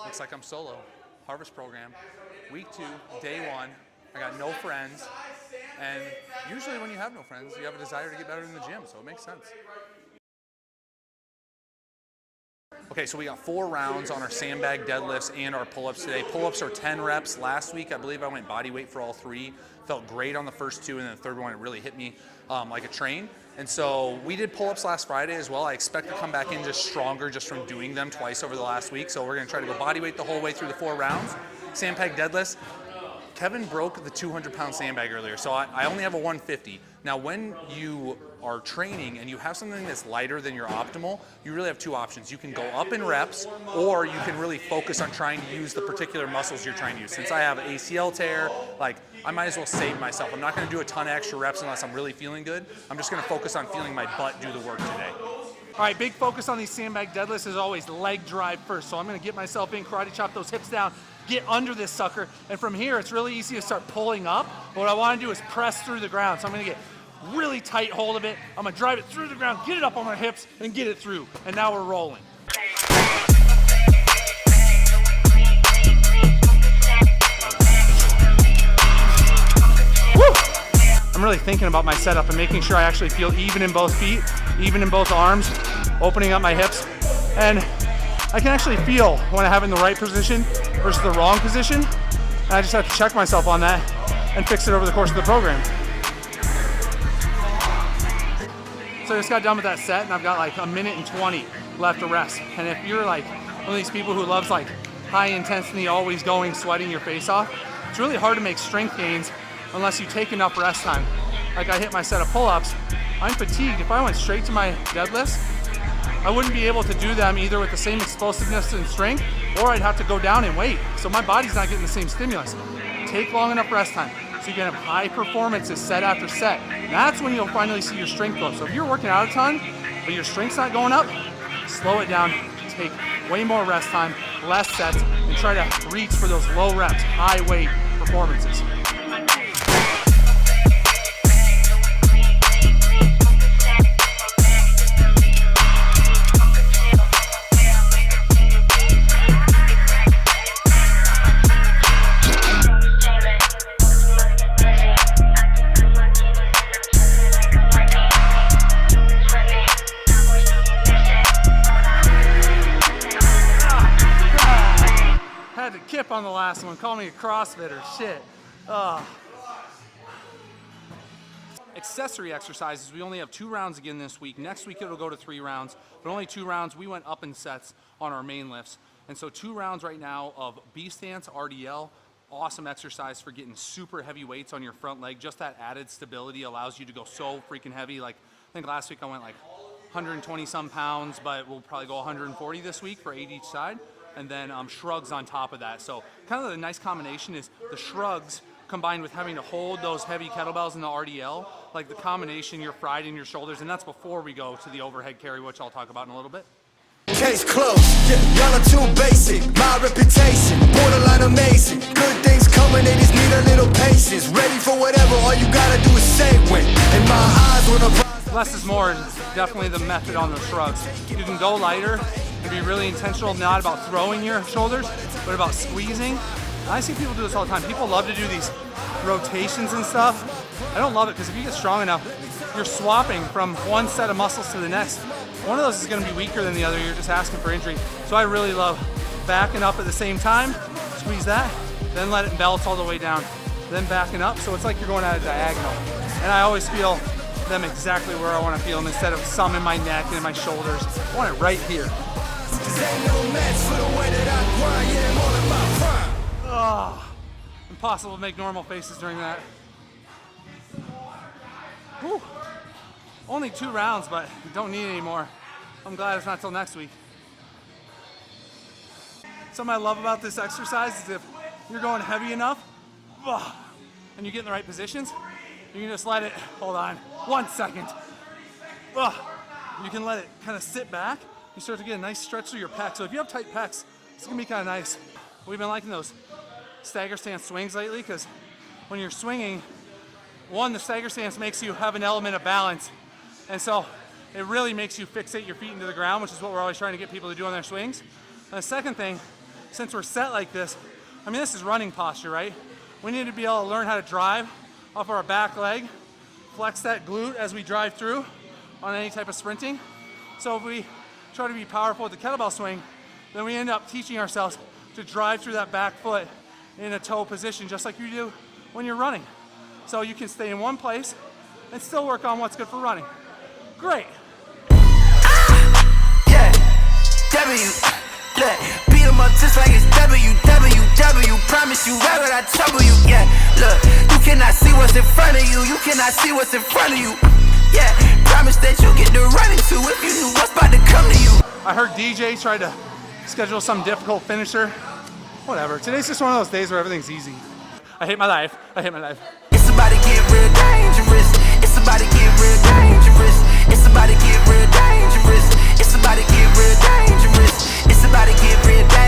Looks like I'm solo. Harvest program, week 2, day 1. I got no friends, and usually when you have no friends, you have a desire to get better in the gym, so it makes sense. Okay, so we got 4 rounds on our sandbag deadlifts and our pull-ups today. Pull-ups are 10 reps. Last week, I believe I went body weight for all 3. Felt great on the first 2, and then the third one, it really hit me like a train. And so we did pull-ups last Friday as well. I expect to come back in just stronger just from doing them twice over the last week. So we're gonna try to go body weight the whole way through the 4 rounds. Sandbag deadlifts. Kevin broke the 200-pound sandbag earlier, so I only have a 150. Now, when you are training and you have something that's lighter than your optimal, you really have 2 options. You can go up in reps, or you can really focus on trying to use the particular muscles you're trying to use. Since I have ACL tear, like, I might as well save myself. I'm not gonna do a ton of extra reps unless I'm really feeling good. I'm just gonna focus on feeling my butt do the work today. All right, big focus on these sandbag deadlifts is always leg drive first. So I'm gonna get myself in, karate chop those hips down, get under this sucker, and from here it's really easy to start pulling up. What I want to do is press through the ground. So I'm going to get really tight hold of it. I'm going to drive it through the ground, get it up on my hips, and get it through. And now we're rolling. Woo! I'm really thinking about my setup and making sure I actually feel even in both feet, even in both arms, opening up my hips. And I can actually feel when I have it in the right position versus the wrong position. And I just have to check myself on that and fix it over the course of the program. So I just got done with that set and I've got like 1 minute and 20 left to rest. And if you're like one of these people who loves like high intensity, always going, sweating your face off, it's really hard to make strength gains unless you take enough rest time. Like I hit my set of pull-ups, I'm fatigued. If I went straight to my deadlifts, I wouldn't be able to do them either with the same explosiveness and strength, or I'd have to go down and wait. So my body's not getting the same stimulus. Take long enough rest time so you can have high performances set after set. That's when you'll finally see your strength go up. So if you're working out a ton, but your strength's not going up, slow it down, take way more rest time, less sets, and try to reach for those low reps, high weight performances. Kip on the last one, call me a CrossFitter, shit. Accessory exercises, we only have 2 rounds again this week. Next week it'll go to 3 rounds, but only 2 rounds. We went up in sets on our main lifts. And so 2 rounds right now of B stance, RDL, awesome exercise for getting super heavy weights on your front leg. Just that added stability allows you to go so freaking heavy. Like, I think last week I went like 120 some pounds, but we'll probably go 140 this week for 8 each side. And then shrugs on top of that. So kind of the nice combination is the shrugs combined with having to hold those heavy kettlebells in the RDL. Like the combination, you're fried in your shoulders, and that's before we go to the overhead carry, which I'll talk about in a little bit. Case closed, y'all are too basic. My reputation, borderline amazing. Good things coming, they just need a little patience. Ready for whatever, all you gotta do is say when. In my eyes, when a less is more is definitely the method on the shrugs. You can go lighter and be really intentional, not about throwing your shoulders, but about squeezing. I see people do this all the time. People love to do these rotations and stuff. I don't love it because if you get strong enough, you're swapping from one set of muscles to the next. One of those is going to be weaker than the other. You're just asking for injury. So I really love backing up at the same time, squeeze that, then let it belt all the way down, then backing up. So it's like you're going at a diagonal. And I always feel them exactly where I want to feel them instead of some in my neck and in my shoulders. I want it right here. Oh, impossible to make normal faces during that. Whew. Only 2 rounds, but don't need any more. I'm glad it's not till next week. Something I love about this exercise is if you're going heavy enough and you get in the right positions, you can just let it, hold on, 1 second. You can let it kind of sit back. You start to get a nice stretch through your pecs. So if you have tight pecs, it's gonna be kind of nice. We've been liking those stagger stance swings lately because when you're swinging, one, the stagger stance makes you have an element of balance. And so it really makes you fixate your feet into the ground, which is what we're always trying to get people to do on their swings. And the second thing since we're set like this, I mean, this is running posture, right? We need to be able to learn how to drive off our back leg, flex that glute as we drive through on any type of sprinting. So if we try to be powerful with the kettlebell swing, then we end up teaching ourselves to drive through that back foot in a toe position, just like you do when you're running. So you can stay in one place and still work on what's good for running. Great. Yeah, W, look, beat 'em up just like it's WWW. Promise you, why would I trouble you? Yeah, look, you cannot see what's in front of you. You cannot see what's in front of you. Yeah, promise that you get to running to if you knew what's about to come to you. I heard DJ tried to schedule some difficult finisher. Whatever, today's just one of those days where everything's easy. I hate my life, I hate my life. It's about to get real dangerous. It's about to get real dangerous. It's about to get real dangerous. It's about to get real dangerous. It's about to get real dangerous.